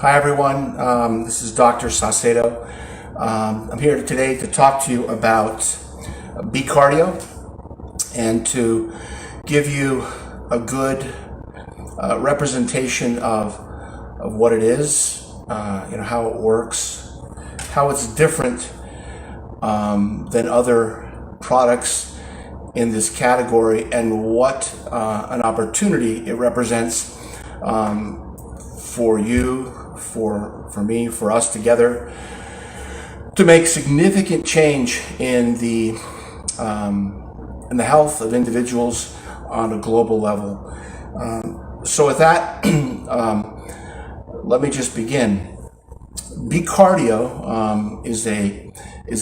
Hi everyone, this is Dr. Saucedo. I'm here today to talk to you about Bepic cardio and to give you a good representation of what it is, how it works, how it's different than other products in this category, and what an opportunity it represents for you, for me, for us together, to make significant change in the health of individuals on a global level. So with that, let me just begin. Bepic cardio is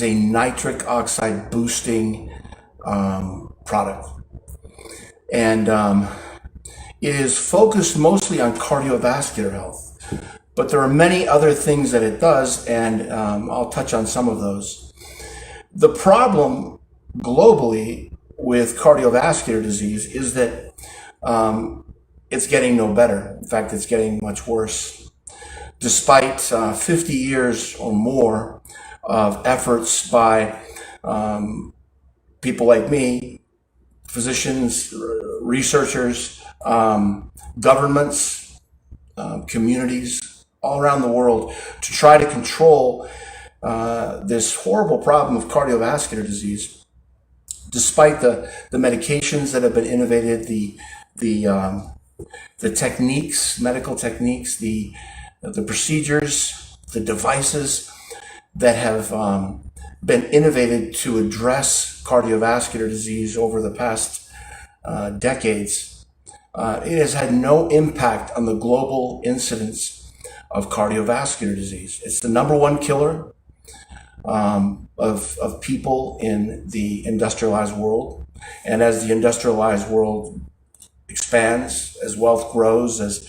a nitric oxide boosting product, and it is focused mostly on cardiovascular health. But there are many other things that it does, and I'll touch on some of those. The problem globally with cardiovascular disease is that it's getting no better. In fact, it's getting much worse. Despite 50 years or more of efforts by people like me, physicians, researchers, governments, communities all around the world, to try to control this horrible problem of cardiovascular disease, despite the medications that have been innovated, the techniques, medical techniques, the procedures, the devices that have been innovated to address cardiovascular disease over the past decades. It has had no impact on the global incidence of cardiovascular disease. It's the #1 killer of people in the industrialized world. And as the industrialized world expands, as wealth grows, as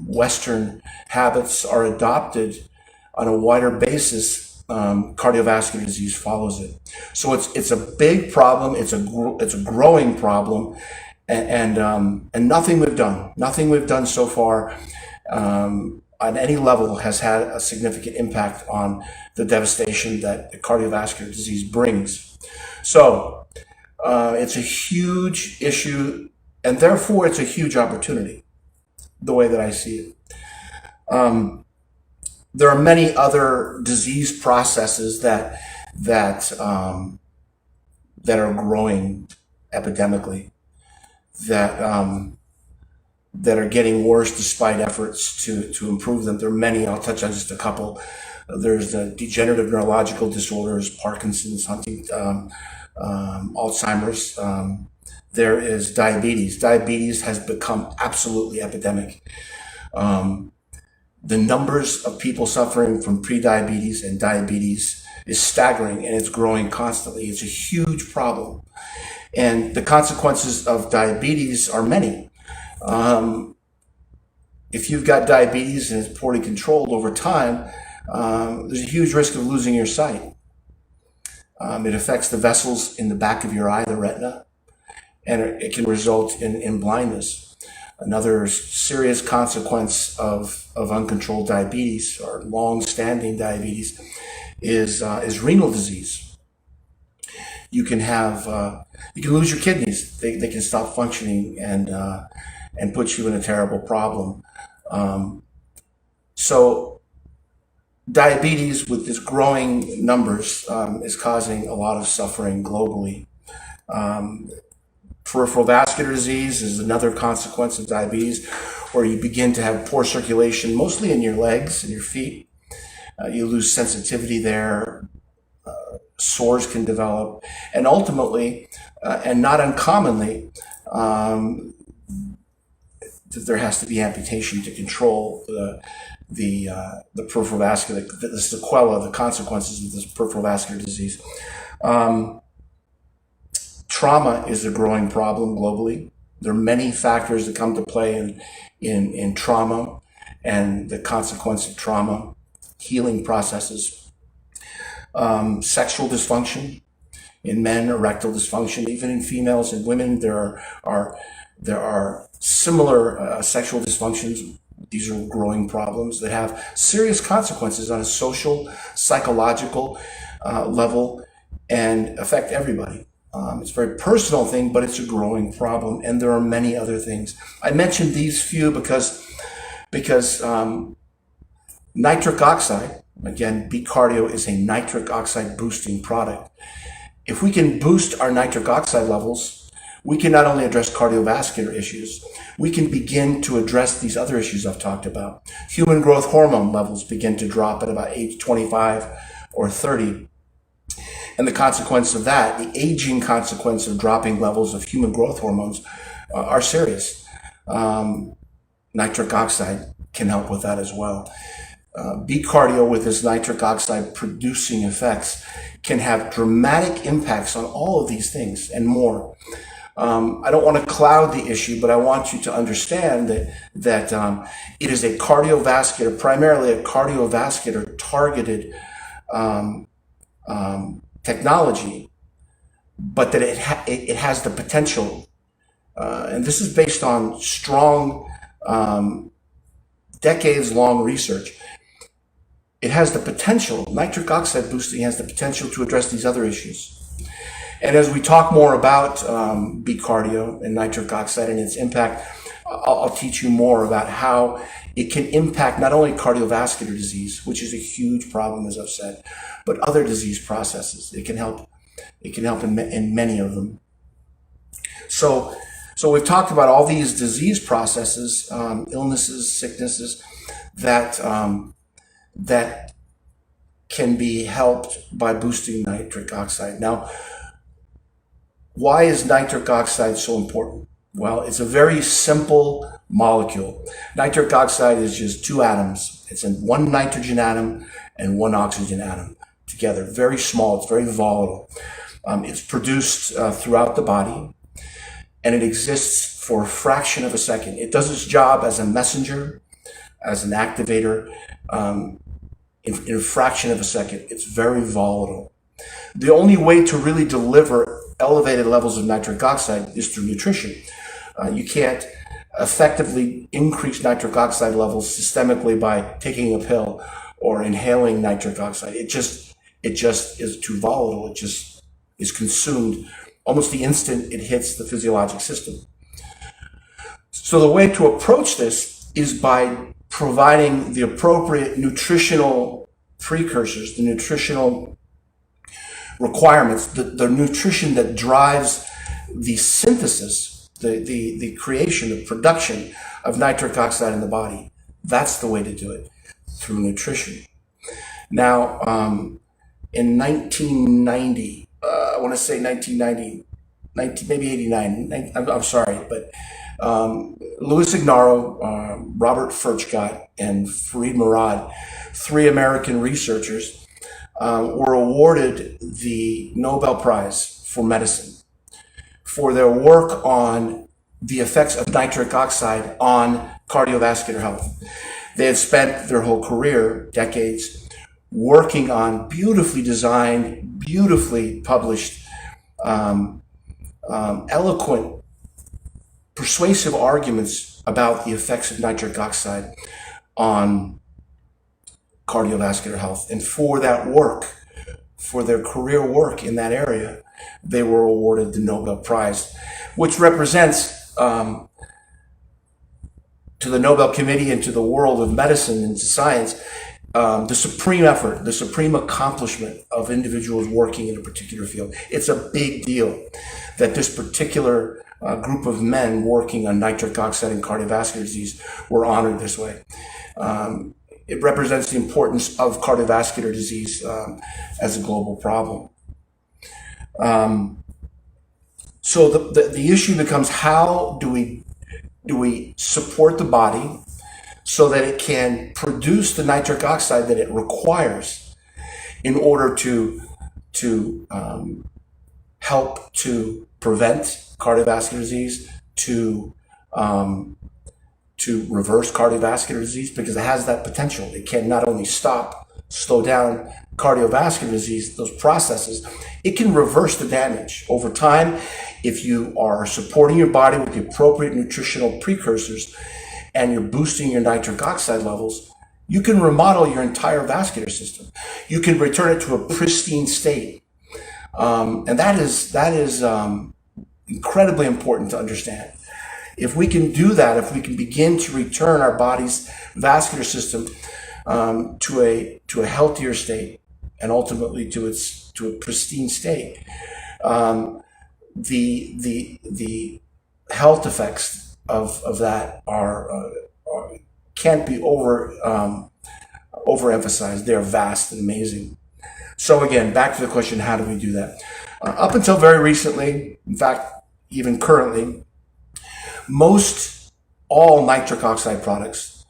Western habits are adopted on a wider basis, cardiovascular disease follows it. So it's a big problem. It's a growing problem, and nothing we've done so far on any level has had a significant impact on the devastation that cardiovascular disease brings. So it's a huge issue, and therefore it's a huge opportunity, the way that I see it. There are many other disease processes that are growing epidemically, that are getting worse despite efforts to improve them. There are many. I'll touch on just a couple. There's degenerative neurological disorders, Parkinson's, Alzheimer's. There is diabetes. Diabetes has become absolutely epidemic. The numbers of people suffering from prediabetes and diabetes is staggering, and it's growing constantly. It's a huge problem. And the consequences of diabetes are many. If you've got diabetes and it's poorly controlled over time, there's a huge risk of losing your sight. It affects the vessels in the back of your eye, the retina, and it can result in blindness. Another serious consequence of uncontrolled diabetes, or long-standing diabetes, is renal disease. You can lose your kidneys. They can stop functioning and put you in a terrible problem. So diabetes, with its growing numbers, is causing a lot of suffering globally. Peripheral vascular disease is another consequence of diabetes, where you begin to have poor circulation, mostly in your legs and your feet. You lose sensitivity there. Sores can develop, and ultimately, and not uncommonly, there has to be amputation to control the peripheral vascular, the sequela, the consequences of this peripheral vascular disease. Trauma is a growing problem globally. There are many factors that come to play in trauma and the consequence of trauma, healing processes, sexual dysfunction. In men, erectile dysfunction. Even in females and women, there are similar sexual dysfunctions. These are growing problems that have serious consequences on a social, psychological level and affect everybody. It's a very personal thing, but it's a growing problem, and there are many other things. I mentioned these few because nitric oxide, again, B-Cardio is a nitric oxide boosting product. If we can boost our nitric oxide levels, we can not only address cardiovascular issues, we can begin to address these other issues I've talked about. Human growth hormone levels begin to drop at about age 25 or 30. And the consequence of that, the aging consequence of dropping levels of human growth hormones are serious. Nitric oxide can help with that as well. B-Cardio with its nitric oxide producing effects can have dramatic impacts on all of these things and more. I don't want to cloud the issue, but I want you to understand that it is a cardiovascular, primarily a cardiovascular targeted technology, but that it has the potential, and this is based on strong, decades-long research. It has the potential, nitric oxide boosting has the potential to address these other issues. And as we talk more about B-Cardio and nitric oxide and its impact, I'll teach you more about how it can impact not only cardiovascular disease, which is a huge problem, as I've said, but other disease processes. It can help in many of them. So we've talked about all these disease processes, illnesses, sicknesses that can be helped by boosting nitric oxide. Now, why is nitric oxide so important? Well, it's a very simple molecule. Nitric oxide is just two atoms. It's in one nitrogen atom and one oxygen atom together. Very small, it's very volatile. It's produced throughout the body, and it exists for a fraction of a second. It does its job as a messenger, as an activator, in a fraction of a second. It's very volatile. The only way to really deliver elevated levels of nitric oxide is through nutrition. You can't effectively increase nitric oxide levels systemically by taking a pill or inhaling nitric oxide. It just is too volatile. It just is consumed almost the instant it hits the physiologic system. So the way to approach this is by providing the appropriate nutritional precursors, the nutritional requirements, the nutrition that drives the synthesis, the creation, the production of nitric oxide in the body. That's the way to do it, through nutrition. Now, in 1990, I want to say 1990, maybe 89, I'm sorry, but Louis Ignarro, Robert Furchgott, and Fareed Murad, three American researchers, were awarded the Nobel Prize for Medicine for their work on the effects of nitric oxide on cardiovascular health. They had spent their whole career, decades, working on beautifully designed, beautifully published, eloquent, persuasive arguments about the effects of nitric oxide on cardiovascular health. And for that work, for their career work in that area, they were awarded the Nobel Prize, which represents to the Nobel Committee and to the world of medicine and to science the supreme effort, the supreme accomplishment of individuals working in a particular field. It's a big deal that this particular group of men working on nitric oxide and cardiovascular disease were honored this way. It represents the importance of cardiovascular disease as a global problem. So the issue becomes, how do we support the body so that it can produce the nitric oxide that it requires in order to help to prevent cardiovascular disease, to reverse cardiovascular disease, because it has that potential. It can not only stop slow down cardiovascular disease, those processes, it can reverse the damage over time. If you are supporting your body with the appropriate nutritional precursors and you're boosting your nitric oxide levels, you can remodel your entire vascular system. You can return it to a pristine state. And that is incredibly important to understand. If we can do that, if we can begin to return our body's vascular system to a healthier state and ultimately to a pristine state, the health effects of that can't be overemphasized. They're vast and amazing. So again, back to the question: how do we do that? Up until very recently, in fact, even currently, all nitric oxide products,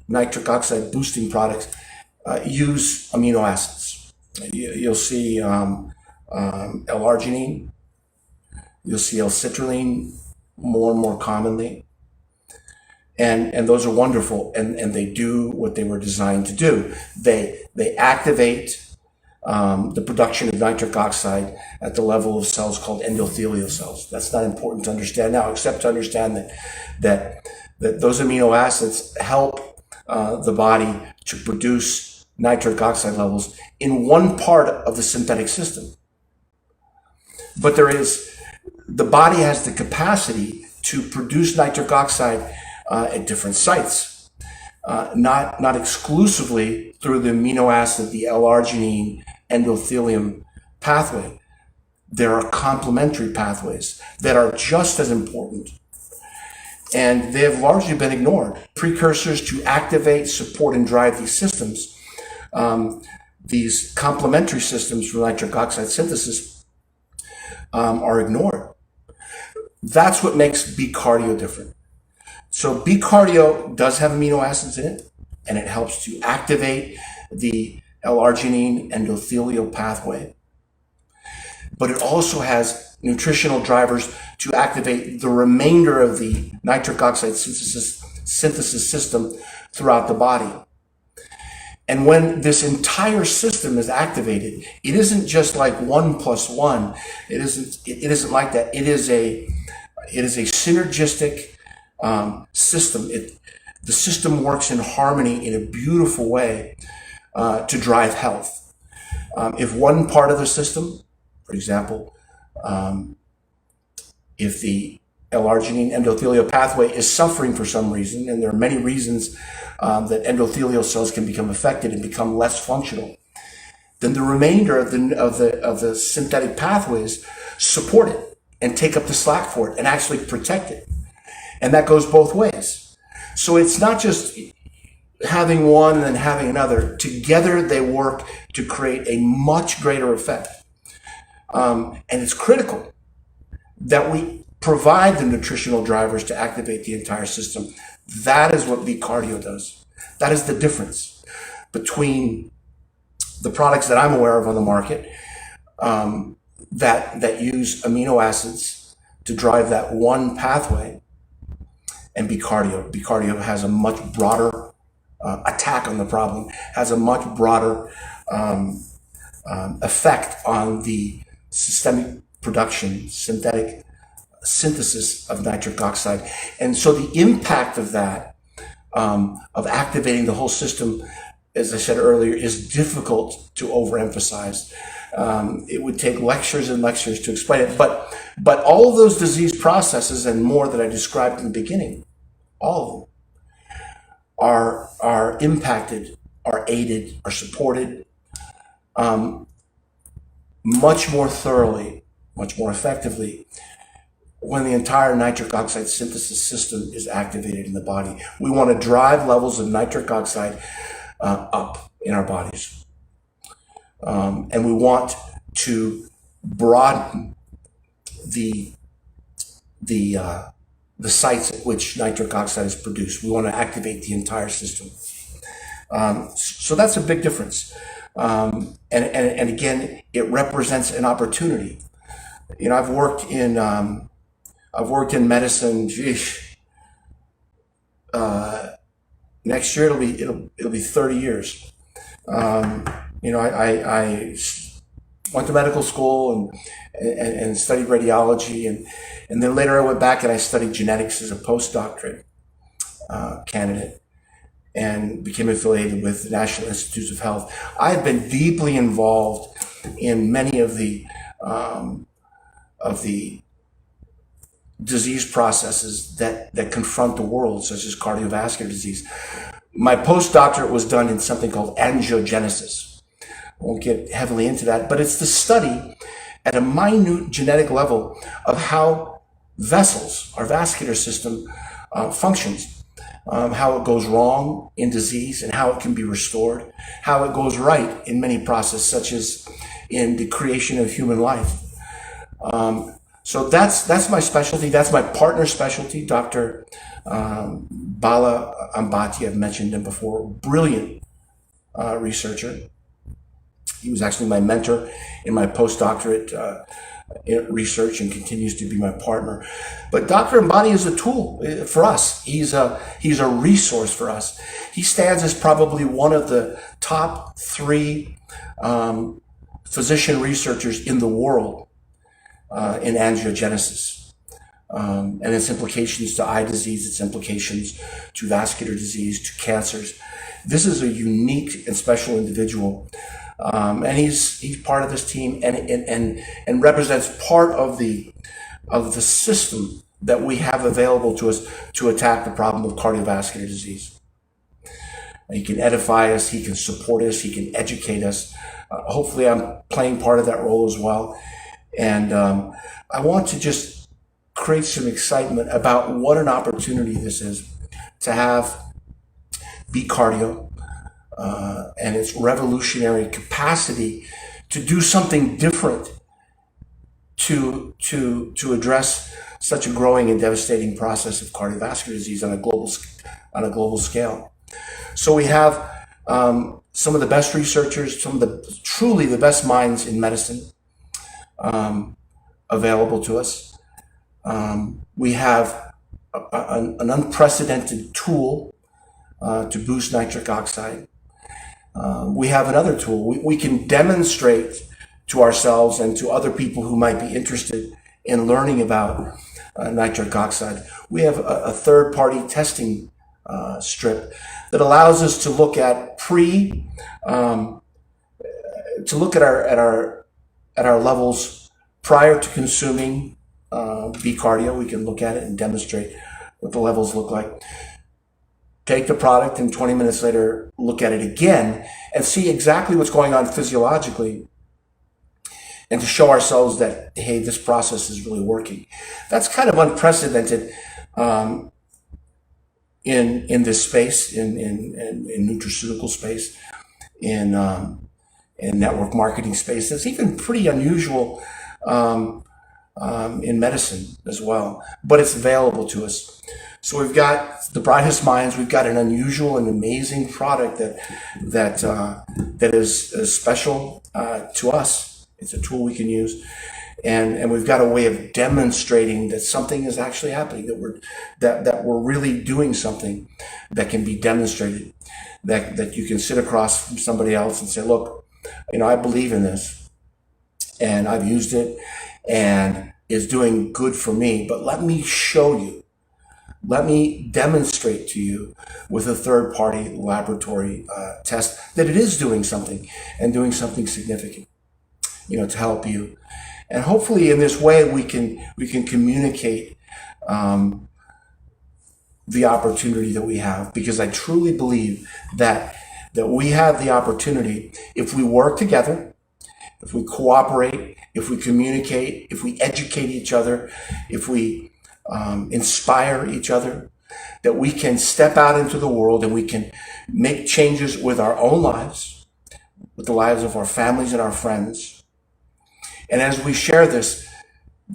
nitric oxide boosting products, use amino acids. You'll see L-arginine, you'll see L-citrulline more and more commonly. And those are wonderful, and they do what they were designed to do. They activate the production of nitric oxide at the level of cells called endothelial cells. That's not important to understand now, except to understand that those amino acids help the body to produce nitric oxide levels in one part of the synthetic system. But the body has the capacity to produce nitric oxide at different sites, not exclusively through the amino acid, the L-arginine endothelium pathway. There are complementary pathways that are just as important, and they have largely been ignored. Precursors to activate, support, and drive these systems, these complementary systems for nitric oxide synthesis, are ignored. That's what makes B-cardio different. So B-cardio does have amino acids in it, and it helps to activate the L-arginine endothelial pathway. But it also has nutritional drivers to activate the remainder of the nitric oxide synthesis system throughout the body. And when this entire system is activated, it isn't just like 1 + 1. It isn't like that. It is a synergistic system. The system works in harmony in a beautiful way to drive health. If one part of the system, for example, if the L-arginine endothelial pathway is suffering for some reason, and there are many reasons that endothelial cells can become affected and become less functional, then the remainder of the synthetic pathways support it and take up the slack for it and actually protect it. And that goes both ways. So it's not just having one and then having another. Together they work to create a much greater effect. And it's critical that we provide the nutritional drivers to activate the entire system. That is what B-cardio does. That is the difference between the products that I'm aware of on the market that use amino acids to drive that one pathway, and B-cardio. B-cardio has a much broader attack on the problem, has a much broader effect on the systemic production, synthetic synthesis of nitric oxide. And so the impact of that, of activating the whole system, as I said earlier, is difficult to overemphasize. It would take lectures and lectures to explain it, but all of those disease processes and more that I described in the beginning, all of them are impacted, are aided, are supported much more thoroughly, much more effectively when the entire nitric oxide synthesis system is activated in the body. We want to drive levels of nitric oxide up in our bodies. And we want to broaden the sites at which nitric oxide is produced. We want to activate the entire system. So that's a big difference. And again, it represents an opportunity. You know, I've worked in medicine, next year it'll be 30 years. I went to medical school and studied radiology, and then later I went back and I studied genetics as a postdoctorate candidate and became affiliated with the National Institutes of Health. I have been deeply involved in many of the disease processes that confront the world, such as cardiovascular disease. My postdoctorate was done in something called angiogenesis. I won't get heavily into that, but it's the study at a minute genetic level of how vessels, our vascular system, functions, how it goes wrong in disease and how it can be restored, how it goes right in many processes, such as in the creation of human life. So that's my specialty. That's my partner's specialty, Dr. Bala Ambati. I've mentioned him before. Brilliant researcher. He was actually my mentor in my postdoctorate research and continues to be my partner. But Dr. Ambati is a tool for us. He's a resource for us. He stands as probably one of the top 3 physician researchers in the world in angiogenesis and its implications to eye disease, its implications to vascular disease, to cancers. This is a unique and special individual, and he's part of this team and represents part of the system that we have available to us to attack the problem of cardiovascular disease. He can edify us, he can support us, he can educate us. Hopefully I'm playing part of that role as well. And I want to just create some excitement about what an opportunity this is to have Beat Cardio and its revolutionary capacity to do something different to address such a growing and devastating process of cardiovascular disease on a global scale. So we have some of the best researchers, some of the truly the best minds in medicine available to us. We have an unprecedented tool to boost nitric oxide. We have another tool. We can demonstrate to ourselves and to other people who might be interested in learning about nitric oxide. We have a third-party testing strip that allows us to look at our levels prior to consuming B-cardio. We can look at it and demonstrate what the levels look like. Take the product and 20 minutes later, look at it again and see exactly what's going on physiologically and to show ourselves that, hey, this process is really working. That's kind of unprecedented in this space, in nutraceutical space, in network marketing space. It's even pretty unusual in medicine as well, but it's available to us. So we've got the brightest minds. We've got an unusual and amazing product that is special to us. It's a tool we can use, and we've got a way of demonstrating that something is actually happening, that we're really doing something that can be demonstrated, that you can sit across from somebody else and say, look, I believe in this, and I've used it, and it's doing good for me. But let me show you. Let me demonstrate to you with a third-party laboratory test that it is doing something and doing something significant, to help you. And hopefully in this way we can communicate the opportunity that we have, because I truly believe that we have the opportunity, if we work together, if we cooperate, if we communicate, if we educate each other, if we inspire each other, that we can step out into the world and we can make changes with our own lives, with the lives of our families and our friends. And as we share this,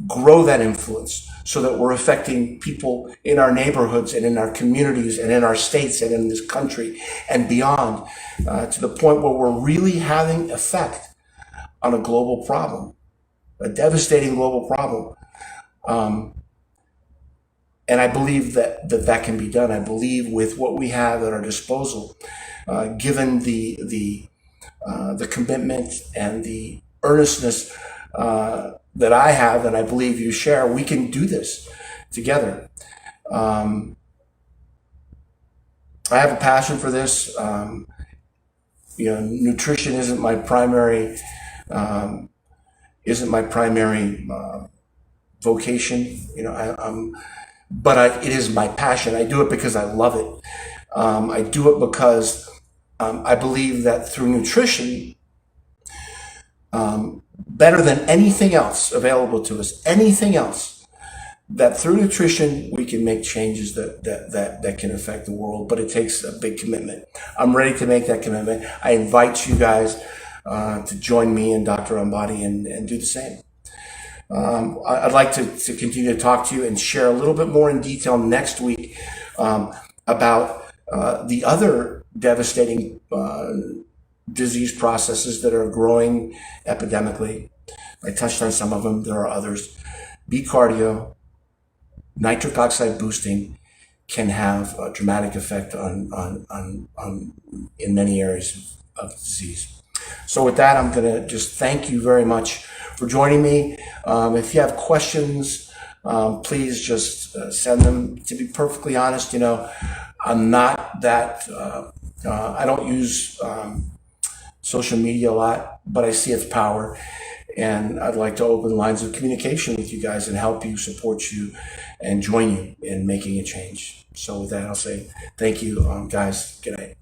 grow that influence so that we're affecting people in our neighborhoods and in our communities and in our states and in this country and beyond, to the point where we're really having effect on a global problem, a devastating global problem. And I believe that can be done. I believe with what we have at our disposal, given the commitment and the earnestness that I have, and I believe you share, we can do this together. I have a passion for this. Nutrition isn't my primary vocation. It is my passion. I do it because I love it. I do it because I believe that through nutrition, better than anything else available to us, that through nutrition we can make changes that can affect the world. But it takes a big commitment. I'm ready to make that commitment. I invite you guys to join me and Dr. Ambati and do the same. I'd like to continue to talk to you and share a little bit more in detail next week about the other devastating disease processes that are growing epidemically. I touched on some of them. There are others. B-cardio, nitric oxide boosting can have a dramatic effect on in many areas of the disease. So with that, I'm going to just thank you very much for joining me. If you have questions, please just send them. To be perfectly honest, I'm not that, I don't use social media a lot, but I see its power. And I'd like to open lines of communication with you guys and help you, support you, and join you in making a change. So with that, I'll say thank you, guys. Good night.